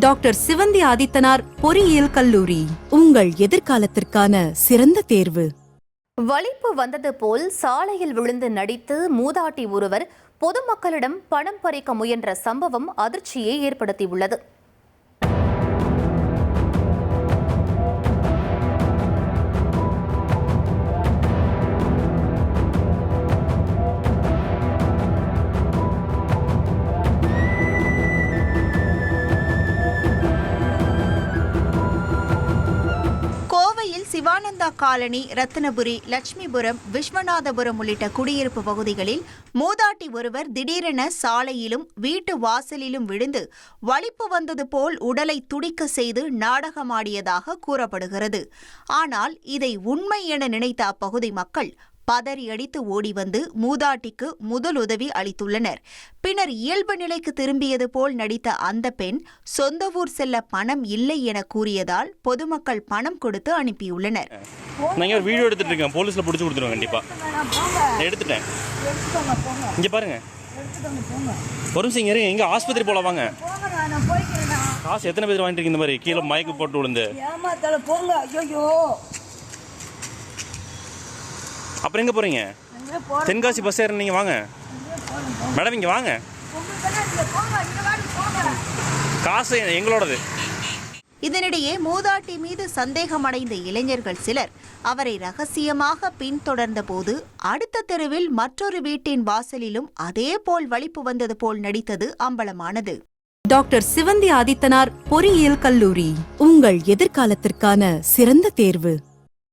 Doctor Sivanthi Adithanar பொறியியல் கல்லூரி, உங்கள் எதிர்காலத்திற்கான சிறந்த தேர்வு. வலிப்பு வந்தது போல் சாலையில் விழுந்து நடித்து மூதாட்டி ஒருவர் பொதுமக்களிடம் பணம் பறிக்க முயன்ற சம்பவம் அதிர்ச்சியை ஏற்படுத்தியுள்ளது. சிவானந்தா காலனி, ரத்தினபுரி, லட்சுமிபுரம், விஸ்வநாதபுரம் உள்ளிட்ட குடியிருப்பு பகுதிகளில் மூதாட்டி ஒருவர் திடீரென சாலையிலும் வீட்டு வாசலிலும் விழுந்து வலிப்பு வந்தது போல் உடலை துடிக்க செய்து நாடகமாடியதாக கூறப்படுகிறது. ஆனால் இதை உண்மை என நினைத்த அப்பகுதி மக்கள் பதறி அடித்து ஓடி வந்து மூதாட்டிக்கு முதலுதவி அளித்துள்ளனர். பின்னர் இயல்பு நிலைக்கு திரும்பியது போல் நடித்த அந்த பெண் சொந்த ஊர் செல்ல பணம் இல்லை என கூறியதால் பொதுமக்கள் பணம் கொடுத்து அனுப்பியுள்ளனர். நான் வீடியோ எடுத்துட்டு இருக்கேன், போலீஸ்ல பிடிச்சி கொடுத்துருவேன். கண்டிப்பா எடுத்துட்டேன். இங்க பாருங்க, ஒரு நிமிஷம் இருங்க. எங்க ஆஸ்பத்திரி போல வாங்க. காசு எத்தனை பேர் வாங்கிட்டு இந்த மாதிரி கீழே மயக்கு போட்டு விழுந்து அப்புறம் எங்க போறீங்க? தென்காசி பஸ் ஏற நீங்க வாங்க மேடம், இங்க வாங்க. காசு எங்களோடது. இதனிடையே மூதாட்டி மீது சந்தேகமடைந்த இளைஞர்கள் சிலர் அவரை ரகசியமாக பின்தொடர்ந்த போது அடுத்த தெருவில் மற்றொரு வீட்டின் வாசலிலும் அதே போல் வலிப்பு வந்தது போல் நடித்தது அம்பலமானது. டாக்டர் சிவந்தி ஆதித்தனார் பொறியியல் கல்லூரி, உங்கள் எதிர்காலத்திற்கான சிறந்த தேர்வு.